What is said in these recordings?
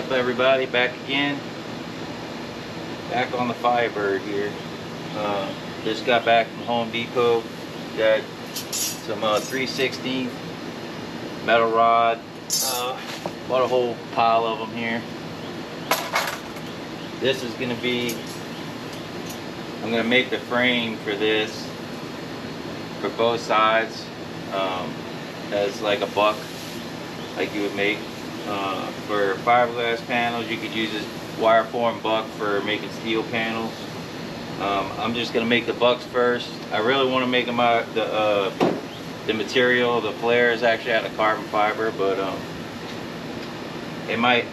up, everybody? Back again. Back on the Firebird here. Just got back from Home Depot. Got some 3/16 metal rod. Bought a whole pile of them here. This is going to be, I'm going to make the frame for this for both sides as like a buck, like you would make for fiberglass panels. You could use this Wireform buck for making steel panels. I'm just going to make the bucks first. I really want to make them out the material, the flare is actually out of carbon fiber, but it might,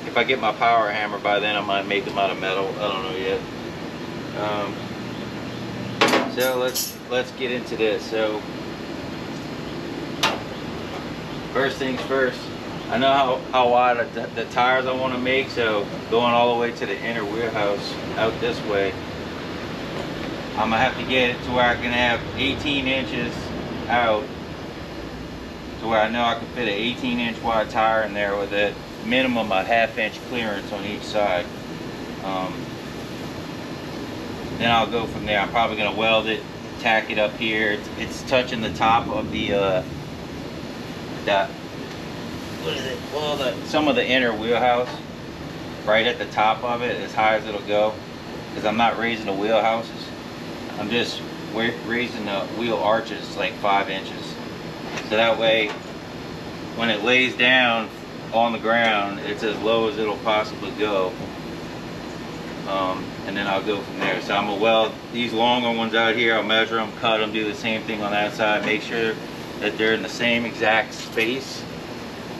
if I get my power hammer by then, I might make them out of metal. I don't know yet. So let's get into this. So first things first, I know how wide the tires I want to make, so going all the way to the inner wheelhouse out this way, I'm gonna have to get it to where I can have 18 inches out, to where I know I can fit an 18-inch wide tire in there with a minimum a ½ inch clearance on each side. Then I'll go from there. I'm probably gonna weld it, tack it up here. It's touching the top of the what is it? Well, some of the inner wheelhouse, right at the top of it, as high as it'll go. Because I'm not raising the wheelhouses. I'm just raising the wheel arches like 5 inches. So that way, when it lays down on the ground, it's as low as it'll possibly go. And then I'll go from there. So I'm gonna weld these longer ones out here. I'll measure them, cut them, do the same thing on that side. Make sure that they're in the same exact space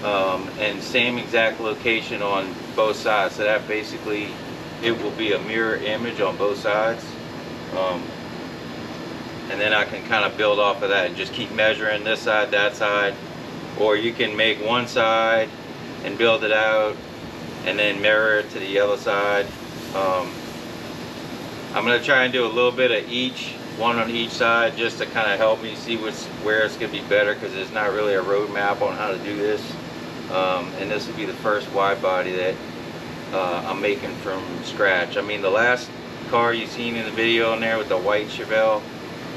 and same exact location on both sides. So that basically, it will be a mirror image on both sides. And then I can kind of build off of that and just keep measuring this side, that side. Or you can make one side and build it out and then mirror it to the other side. I'm going to try and do a little bit of each, one on each side, just to kind of help me see where it's going to be better, because there's not really a roadmap on how to do this. And this will be the first wide body that I'm making from scratch. I mean, the last car you seen in the video in there with the white Chevelle,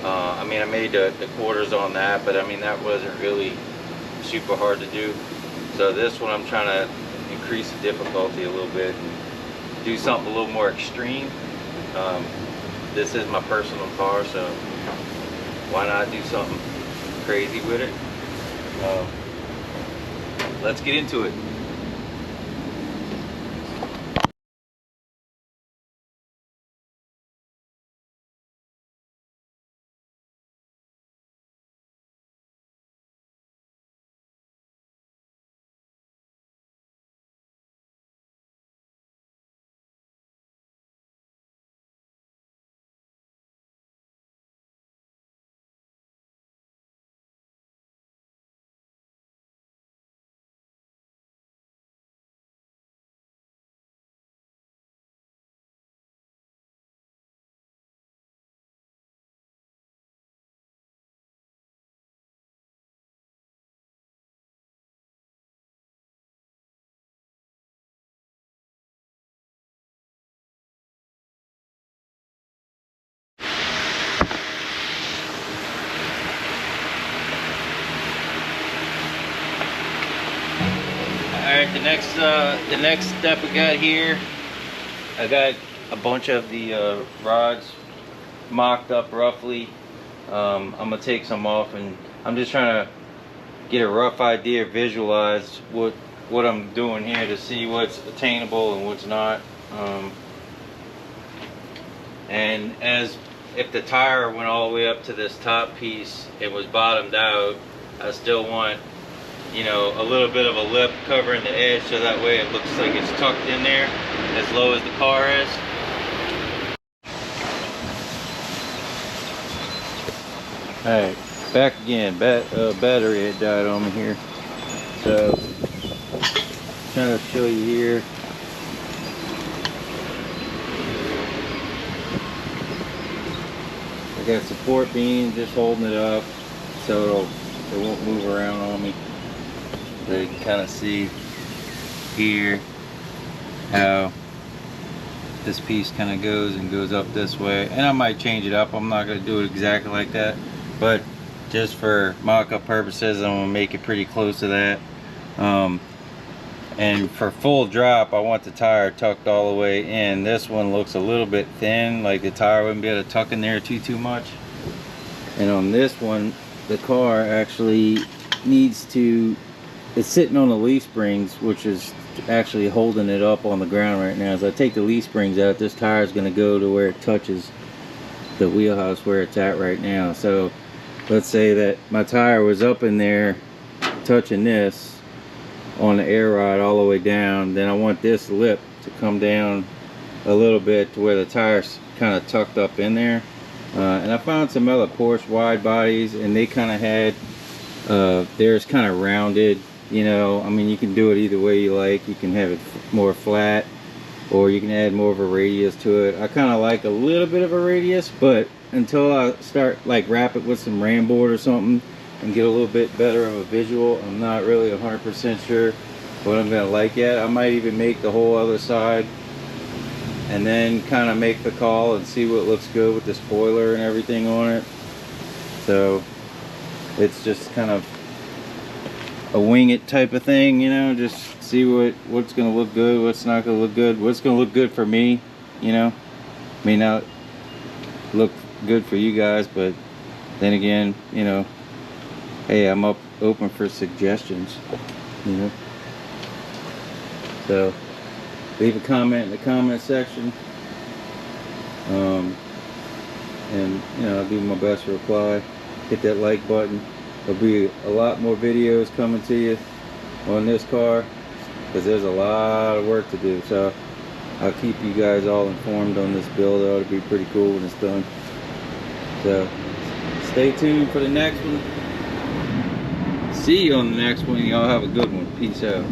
I mean, I made the quarters on that, but I mean, that wasn't really super hard to do. So this one, I'm trying to increase the difficulty a little bit and do something a little more extreme. This is my personal car, so why not do something crazy with it? Let's get into it. Alright, the next step we got here, I got a bunch of the rods mocked up roughly. I'm gonna take some off, and I'm just trying to get a rough idea, visualize what I'm doing here to see what's attainable and what's not. And as if the tire went all the way up to this top piece, it was bottomed out, I still want, you know, a little bit of a lip covering the edge, so that way it looks like it's tucked in there as low as the car is. Alright, back again. Battery had died on me here, so trying to show you here. I got support beams just holding it up so it won't move around on me. So you can kind of see here how this piece kind of goes up this way, and I might change it up. I'm not going to do it exactly like that, but just for mock-up purposes I'm going to make it pretty close to that. And for full drop I want the tire tucked all the way in. This one looks a little bit thin, like the tire wouldn't be able to tuck in there too much. And on this one the car actually needs to, it's sitting on the leaf springs, which is actually holding it up on the ground right now. As I take the leaf springs out, this tire is going to go to where it touches the wheelhouse where it's at right now. So let's say that my tire was up in there touching this on the air rod all the way down, then I want this lip to come down a little bit to where the tire's kind of tucked up in there. And I found some other Porsche wide bodies, and they kind of had theirs kind of rounded, you know. I mean, you can do it either way you like. You can have it more flat, or you can add more of a radius to it. I kind of like a little bit of a radius, but until I start like wrap it with some ram board or something and get a little bit better of a visual, I'm not really 100% sure what I'm gonna like yet. I might even make the whole other side and then kind of make the call and see what looks good with the spoiler and everything on it. So it's just kind of a wing it type of thing, you know, just see what's gonna look good, what's not gonna look good, what's gonna look good for me, you know. May not look good for you guys, but then again, you know, hey, I'm open for suggestions, you know. So leave a comment in the comment section, and you know, I'll do my best to reply. Hit that like button. There'll be a lot more videos coming to you on this car, because there's a lot of work to do. So I'll keep you guys all informed on this build. It ought to be pretty cool when it's done. So stay tuned for the next one. See you on the next one. Y'all have a good one. Peace out.